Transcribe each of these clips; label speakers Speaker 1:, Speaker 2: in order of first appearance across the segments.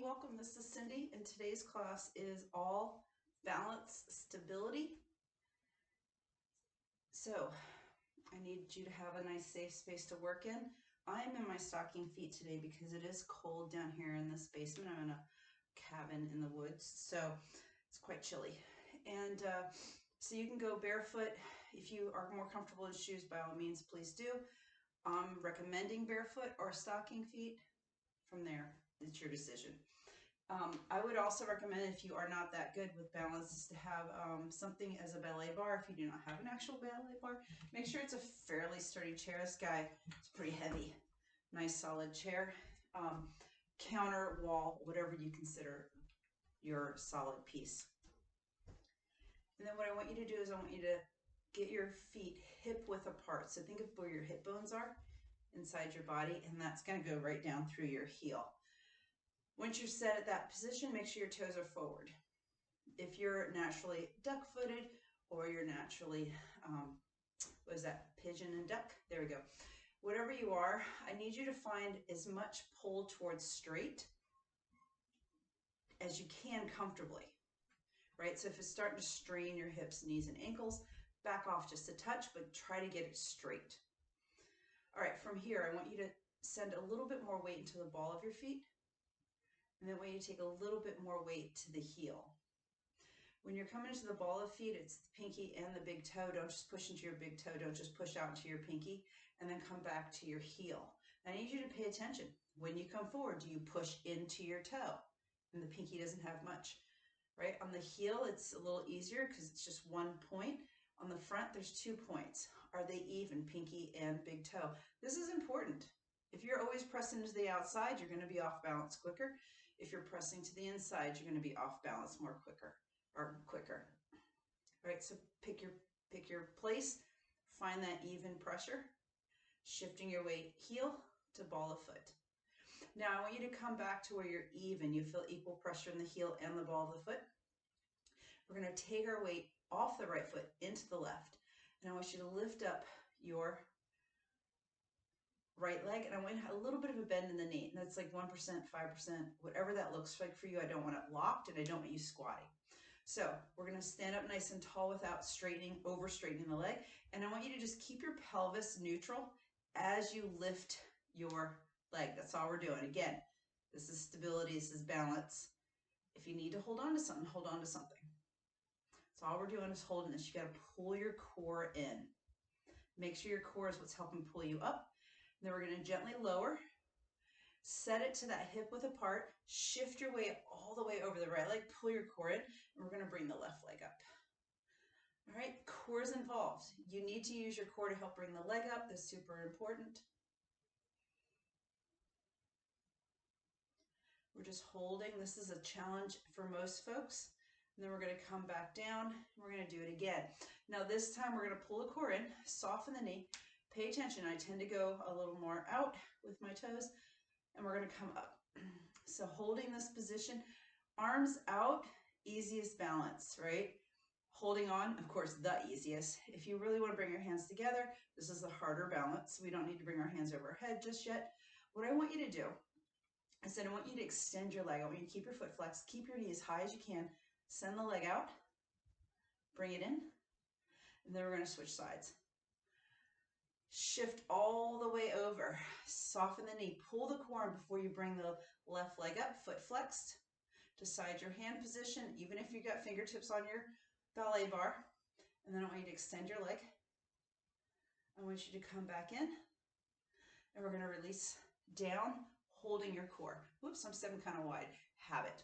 Speaker 1: welcome. This is Cindy, and today's class is all balance stability. So I need you to have a nice safe space to work in. I'm in my stocking feet today because it is cold down here in this basement. I'm in a cabin in the woods, so it's quite chilly. And so you can go barefoot. If you are more comfortable in shoes, by all means, please do. I'm recommending barefoot or stocking feet. From there, it's your decision. I would also recommend, if you are not that good with balance, is to have something as a ballet bar. If you do not have an actual ballet bar, make sure it's a fairly sturdy chair. This guy is pretty heavy. Nice solid chair. Counter, wall, whatever you consider your solid piece. And then what I want you to do is I want you to get your feet hip width apart. So think of where your hip bones are inside your body, and that's going to go right down through your heel. Once you're set at that position, make sure your toes are forward. If you're naturally duck-footed or you're naturally, what is that, pigeon and duck? There we go. Whatever you are, I need you to find as much pull towards straight as you can comfortably, right? So if it's starting to strain your hips, knees, and ankles, back off just a touch, but try to get it straight. All right, from here, I want you to send a little bit more weight into the ball of your feet. And then when you take a little bit more weight to the heel. When you're coming into the ball of feet, it's the pinky and the big toe. Don't just push into your big toe. Don't just push out into your pinky and then come back to your heel. I need you to pay attention. When you come forward, do you push into your toe? And the pinky doesn't have much, right? On the heel, it's a little easier because it's just 1 point. On the front, there's 2 points. Are they even, pinky and big toe? This is important. If you're always pressing to the outside, you're going to be off balance quicker. If you're pressing to the inside, you're going to be off balance more quicker. All right, so pick your place, find that even pressure, shifting your weight heel to ball of foot. Now I want you to come back to where you're even. You feel equal pressure in the heel and the ball of the foot. We're going to take our weight off the right foot into the left. And I want you to lift up your right leg, and I want a little bit of a bend in the knee. And that's like 1%, 5%, whatever that looks like for you. I don't want it locked, and I don't want you squatting. So we're going to stand up nice and tall without over straightening the leg. And I want you to just keep your pelvis neutral as you lift your leg. That's all we're doing. Again, this is stability, this is balance. If you need to hold on to something, hold on to something. So all we're doing is holding this. You got to pull your core in. Make sure your core is what's helping pull you up. Then we're going to gently lower, set it to that hip width apart, shift your weight all the way over the right leg, pull your core in, and we're going to bring the left leg up. All right, core is involved. You need to use your core to help bring the leg up. That's super important. We're just holding. This is a challenge for most folks. And then we're going to come back down. We're going to do it again. Now this time we're going to pull the core in, soften the knee. Pay attention. I tend to go a little more out with my toes, and we're going to come up. So holding this position, arms out, easiest balance, right? Holding on, of course, the easiest. If you really want to bring your hands together, this is the harder balance. We don't need to bring our hands over our head just yet. What I want you to do is I want you to extend your leg. I want you to keep your foot flexed, keep your knee as high as you can, send the leg out, bring it in, and then we're going to switch sides. Shift all the way over, soften the knee, pull the core in before you bring the left leg up, foot flexed. Decide your hand position, even if you've got fingertips on your ballet bar. And then I want you to extend your leg. I want you to come back in, and we're going to release down, holding your core. Whoops, I'm stepping kind of wide. Habit.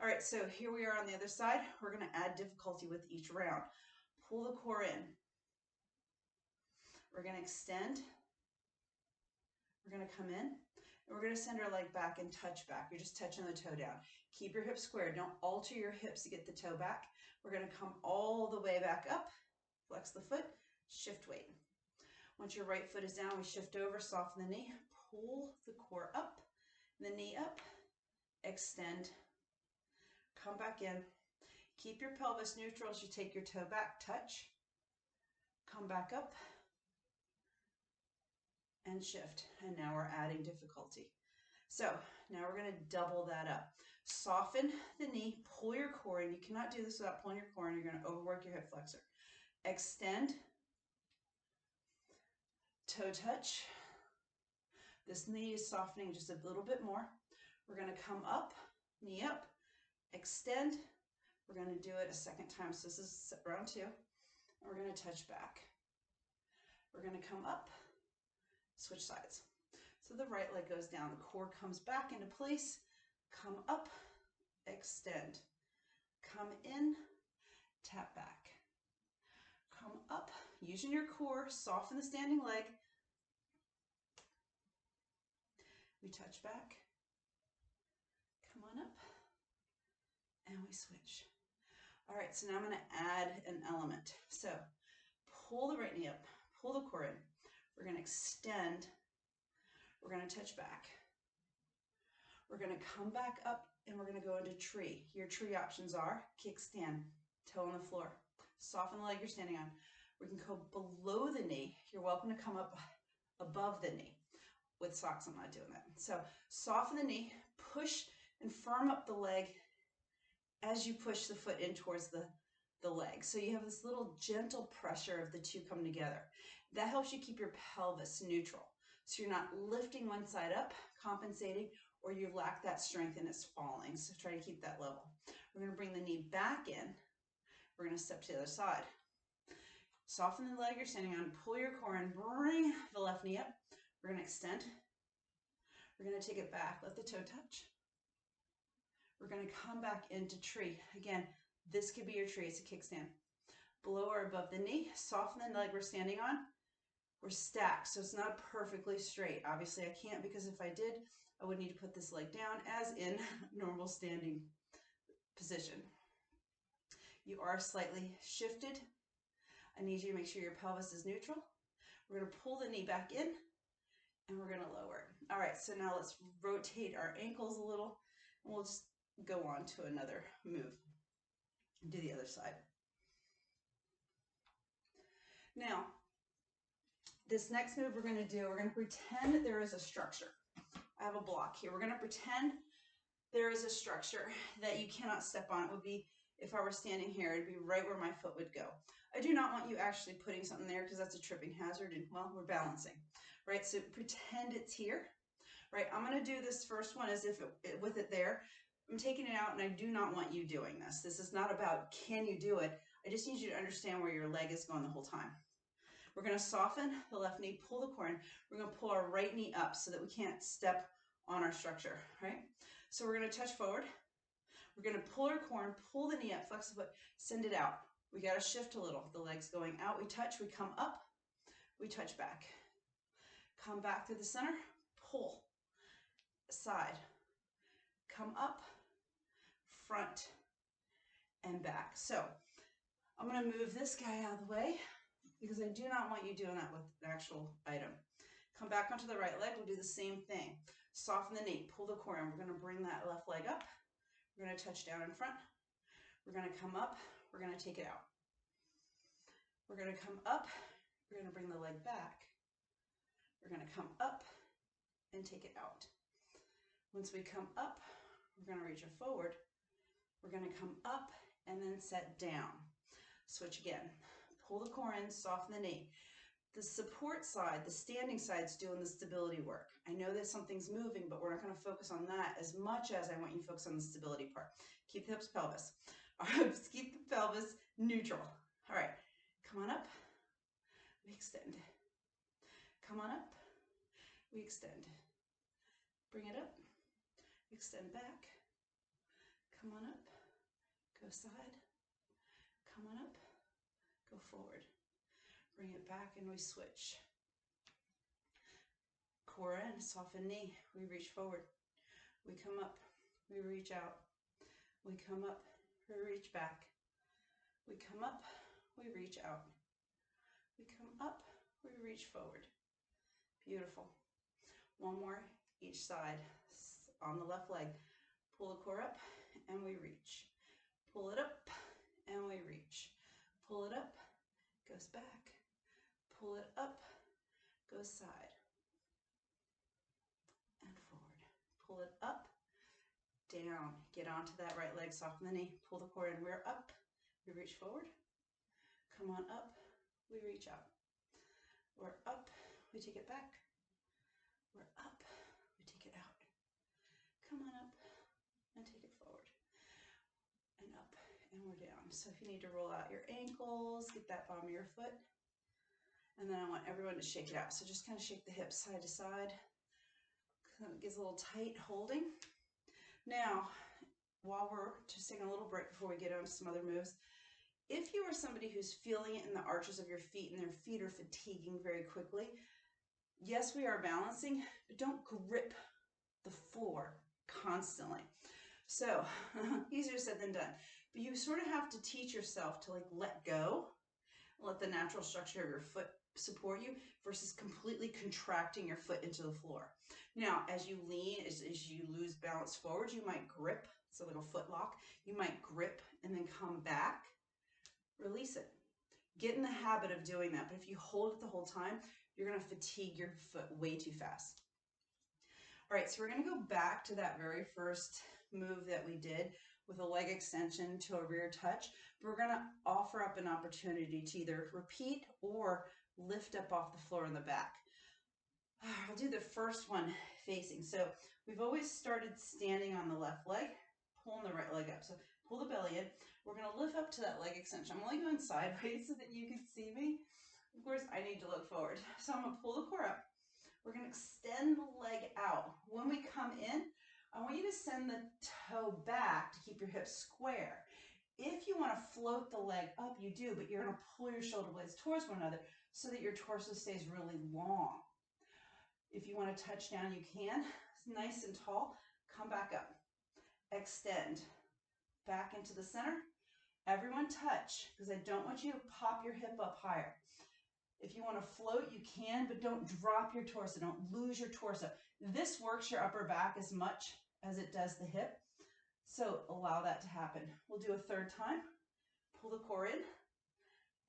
Speaker 1: All right, so here we are on the other side. We're going to add difficulty with each round. Pull the core in. We're going to extend. We're going to come in, and we're going to send our leg back and touch back. You're just touching the toe down. Keep your hips square. Don't alter your hips to get the toe back. We're going to come all the way back up. Flex the foot, shift weight. Once your right foot is down, we shift over, soften the knee, pull the core up, the knee up, extend, come back in. Keep your pelvis neutral as you take your toe back, touch, come back up, and shift. And now we're adding difficulty. So Now we're going to double that up. Soften the knee, pull your core in. You cannot do this without pulling your core in. You're going to overwork your hip flexor. Extend, toe touch. This knee is softening just a little bit more. We're going to come up, knee up, extend. We're going to do it a second time. So this is round 2. And we're going to touch back. We're going to come up, switch sides. So the right leg goes down, the core comes back into place, come up, extend, come in, tap back, come up, using your core, soften the standing leg, we touch back, come on up, and we switch. All right, so now I'm going to add an element. So pull the right knee up, pull the core in, we're going to extend, we're going to touch back. We're going to come back up and we're going to go into tree. Your tree options are kickstand, toe on the floor, soften the leg you're standing on. We can go below the knee. You're welcome to come up above the knee. With socks, I'm not doing that. So soften the knee, push and firm up the leg as you push the foot in towards the leg. So you have this little gentle pressure of the two come together. That helps you keep your pelvis neutral. So you're not lifting one side up, compensating, or you lack that strength and it's falling. So try to keep that level. We're going to bring the knee back in. We're going to step to the other side. Soften the leg you're standing on, pull your core in, bring the left knee up. We're going to extend. We're going to take it back, let the toe touch. We're going to come back into tree. Again, this could be your tree, it's a kickstand. Below or above the knee, soften the leg we're standing on. We're stacked, so it's not perfectly straight. Obviously, I can't because if I did, I would need to put this leg down as in normal standing position. You are slightly shifted. I need you to make sure your pelvis is neutral. We're going to pull the knee back in and we're going to lower it. All right, so now let's rotate our ankles a little and we'll just go on to another move. Do the other side. Now, this next move we're going to do, we're going to pretend that there is a structure. I have a block here. We're going to pretend there is a structure that you cannot step on. It would be, if I were standing here, it'd be right where my foot would go. I do not want you actually putting something there because that's a tripping hazard and, well, we're balancing, right? So pretend it's here, right? I'm going to do this first one as if with it there. I'm taking it out and I do not want you doing this. This is not about can you do it. I just need you to understand where your leg is going the whole time. We're going to soften the left knee, pull the core in. We're going to pull our right knee up so that we can't step on our structure, right? So we're going to touch forward. We're going to pull our core in, pull the knee up, flex the foot, send it out. We got to shift a little. The leg's going out. We touch, we come up, we touch back. Come back to the center, pull, side, come up, front, and back. So I'm going to move this guy out of the way because I do not want you doing that with the actual item. Come back onto the right leg. We'll do the same thing. Soften the knee, pull the core in. We're going to bring that left leg up. We're going to touch down in front. We're going to come up. We're going to take it out. We're going to come up. We're going to bring the leg back. We're going to come up and take it out. Once we come up, we're going to reach it forward. We're going to come up and then set down. Switch again. Pull the core in, soften the knee. The support side, the standing side is doing the stability work. I know that something's moving, but we're not going to focus on that as much as I want you to focus on the stability part. Keep the hips, pelvis. Keep the pelvis neutral. All right, come on up. We extend. Come on up. We extend. Bring it up. Extend back. Come on up. Go side. Come on up. Go forward. Bring it back and we switch. Core in, soften knee. We reach forward. We come up. We reach out. We come up. We reach back. We come up. We reach out. We come up. We reach forward. Beautiful. One more each side. On the left leg. Pull the core up and we reach. Pull it up and we reach. Pull it up. Goes back. Pull it up, goes side and forward. Pull it up down. Get onto that right leg, soften the knee, pull the core in. We're up, we reach forward. Come on up, we reach out. We're up, we take it back. We're up, we take it out. Come on up and take it forward. And up, and we're down. So if you need to roll out your ankles, get that bottom of your foot. And then I want everyone to shake it out. So just kind of shake the hips side to side. It gets a little tight holding. Now, while we're just taking a little break before we get on to some other moves, if you are somebody who's feeling it in the arches of your feet and their feet are fatiguing very quickly, yes, we are balancing, but don't grip the floor constantly. So, easier said than done. But you sort of have to teach yourself to like let go, let the natural structure of your foot support you versus completely contracting your foot into the floor. Now, as you lean, as you lose balance forward, you might grip, so like a foot lock, you might grip and then come back, release it. Get in the habit of doing that, but if you hold it the whole time, you're gonna fatigue your foot way too fast. All right, so we're gonna go back to that very first move that we did with a leg extension to a rear touch. But we're gonna offer up an opportunity to either repeat or lift up off the floor in the back. I'll do the first one facing. So we've always started standing on the left leg, pulling the right leg up. So pull the belly in. We're gonna lift up to that leg extension. I'm only going sideways so that you can see me. Of course, I need to look forward. So I'm gonna pull the core up. We're gonna extend the leg out. When we come in, I want you to send the toe back to keep your hips square. If you wanna float the leg up, you do, but you're gonna pull your shoulder blades towards one another so that your torso stays really long. If you want to touch down, you can. It's nice and tall. Come back up. Extend. Back into the center. Everyone touch, because I don't want you to pop your hip up higher. If you want to float, you can, but don't drop your torso. Don't lose your torso. This works your upper back as much as it does the hip. So allow that to happen. We'll do a third time. Pull the core in.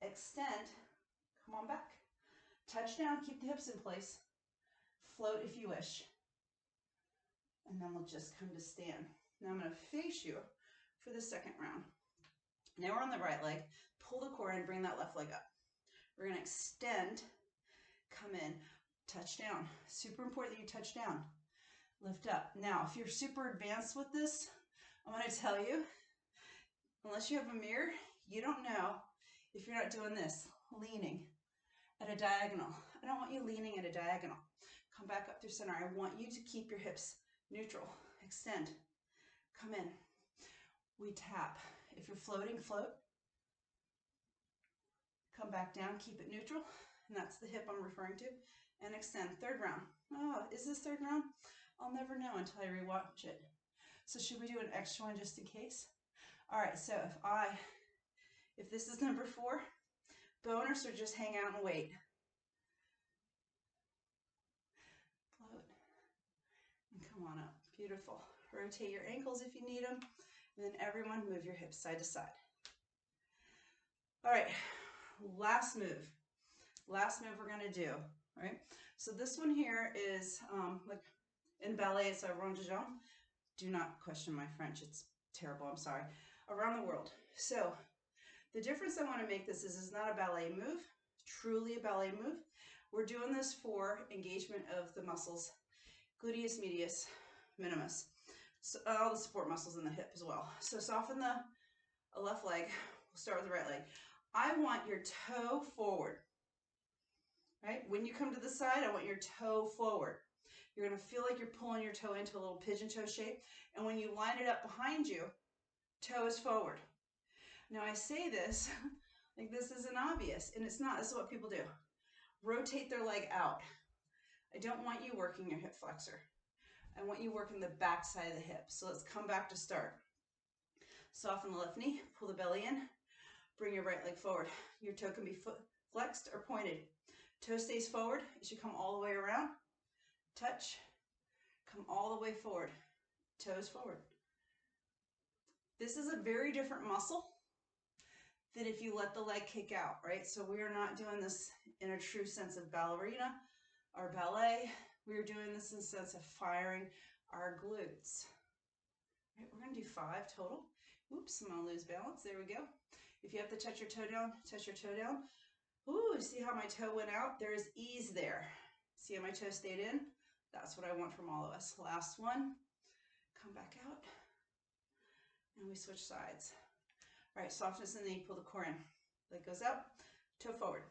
Speaker 1: Extend. Come on back. Touch down. Keep the hips in place. Float if you wish. And then we'll just come to stand. Now I'm going to face you for the second round. Now we're on the right leg. Pull the core in, bring that left leg up. We're going to extend, come in, touch down. Super important that you touch down. Lift up. Now, if you're super advanced with this, I'm going to tell you, unless you have a mirror, you don't know if you're not doing this, leaning at a diagonal. I don't want you leaning at a diagonal. Come back up through center. I want you to keep your hips neutral. Extend. Come in. We tap. If you're floating, float. Come back down. Keep it neutral. And that's the hip I'm referring to. And extend. Third round. Oh, is this third round? I'll never know until I rewatch it. So should we do an extra one just in case? All right, so if this is number 4, boners or just hang out and wait. Come on up. Beautiful. Rotate your ankles if you need them. And then everyone move your hips side to side. All right, last move. Last move we're going to do, right? So this one here is, like in ballet, it's a rond de jambe. Do not question my French. It's terrible. I'm sorry. Around the world. So the difference I want to make this is it's not a ballet move, truly a ballet move. We're doing this for engagement of the muscles, gluteus medius minimus. So all the support muscles in the hip as well. So soften the left leg. We'll start with the right leg. I want your toe forward, right? When you come to the side, I want your toe forward. You're going to feel like you're pulling your toe into a little pigeon toe shape. And when you line it up behind you, toe is forward. Now I say this, like this isn't obvious, and it's not. This is what people do. Rotate their leg out. I don't want you working your hip flexor. I want you working the back side of the hip. So let's come back to start. Soften the left knee, pull the belly in, bring your right leg forward. Your toe can be flexed or pointed. Toe stays forward. It should come all the way around. Touch, come all the way forward. Toes forward. This is a very different muscle than if you let the leg kick out, right? So we are not doing this in a true sense of ballerina or ballet. We are doing this in the sense of firing our glutes. All right, we're gonna do 5 total. Oops, I'm gonna lose balance. There we go. If you have to touch your toe down, touch your toe down. Ooh, see how my toe went out? There is ease there. See how my toe stayed in? That's what I want from all of us. Last one. Come back out. And we switch sides. All right, softness in the knee, pull the core in. Leg goes out, toe forward.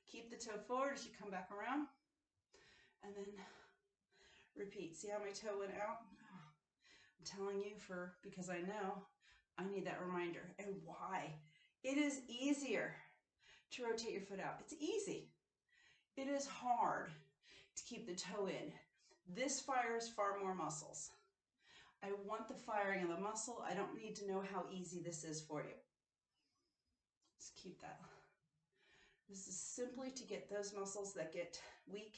Speaker 1: Keep the toe forward as you come back around. And then repeat. See how my toe went out? I'm telling you because I know I need that reminder. And why? It is easier to rotate your foot out. It's easy. It is hard to keep the toe in. This fires far more muscles. I want the firing of the muscle. I don't need to know how easy this is for you. Just keep that. This is simply to get those muscles that get weak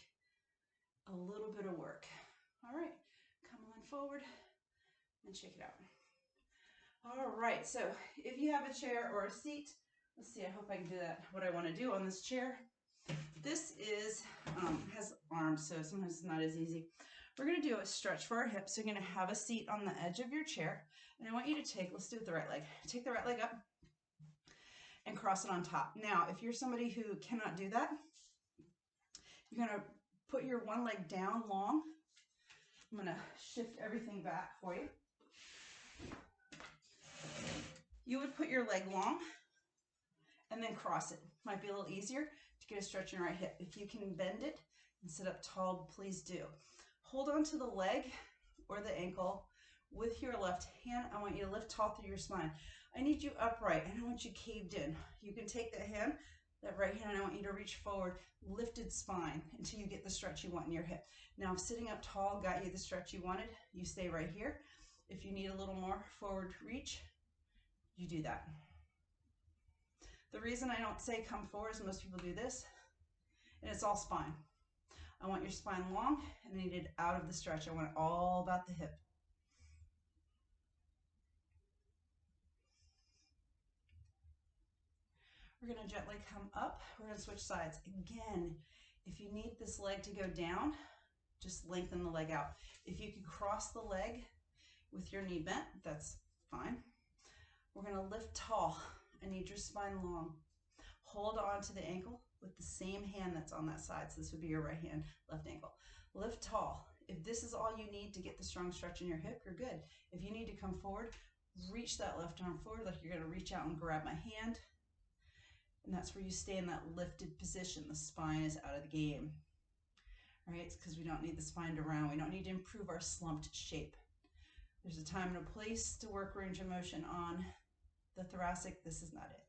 Speaker 1: a little bit of work. All right, come on forward and shake it out. All right, so if you have a chair or a seat, let's see, I hope I can do that, what I want to do on this chair. This is, has arms, so sometimes it's not as easy. We're going to do a stretch for our hips. So you're going to have a seat on the edge of your chair, and I want you to take, let's do it with the right leg. Take the right leg up and cross it on top. Now, if you're somebody who cannot do that, you're going to put your one leg down long. I'm going to shift everything back for you. You would put your leg long and then cross it. Might be a little easier to get a stretch in your right hip. If you can bend it and sit up tall, please do. Hold on to the leg or the ankle with your left hand. I want you to lift tall through your spine. I need you upright. I don't want you caved in. You can take that hand, that right hand, and I want you to reach forward, lifted spine until you get the stretch you want in your hip. Now, if sitting up tall got you the stretch you wanted, you stay right here. If you need a little more forward reach, you do that. The reason I don't say come forward is most people do this, and it's all spine. I want your spine long, and I need it out of the stretch. I want it all about the hip. We're going to gently come up. We're going to switch sides. Again, if you need this leg to go down, just lengthen the leg out. If you can cross the leg with your knee bent, that's fine. We're going to lift tall. I need your spine long. Hold on to the ankle with the same hand that's on that side. So this would be your right hand, left ankle. Lift tall. If this is all you need to get the strong stretch in your hip, you're good. If you need to come forward, reach that left arm forward like you're going to reach out and grab my hand. And that's where you stay in that lifted position. The spine is out of the game. Right? It's because we don't need the spine to round. We don't need to improve our slumped shape. There's a time and a place to work range of motion on the thoracic. This is not it.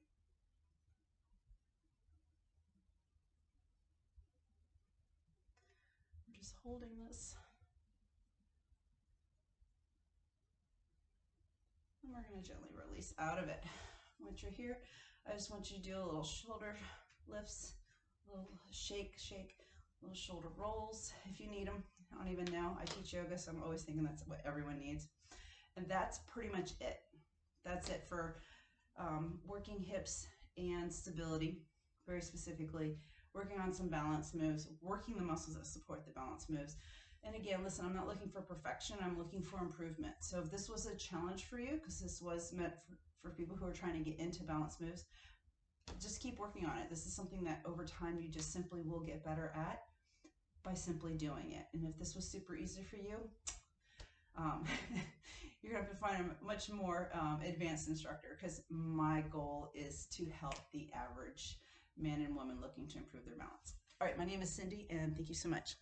Speaker 1: We're just holding this. And we're going to gently release out of it. Once you're here, I just want you to do a little shoulder lifts, a little shake, little shoulder rolls if you need them. I don't even know. I teach yoga, so I'm always thinking that's what everyone needs. And that's pretty much it. That's it for working hips and stability, very specifically, working on some balance moves, working the muscles that support the balance moves. And again, listen, I'm not looking for perfection. I'm looking for improvement. So if this was a challenge for you, because this was meant for people who are trying to get into balance moves, just keep working on it. This is something that over time you just simply will get better at by simply doing it. And if this was super easy for you, you're going to have to find a much more advanced instructor, because my goal is to help the average man and woman looking to improve their balance. All right, my name is Cindy, and thank you so much.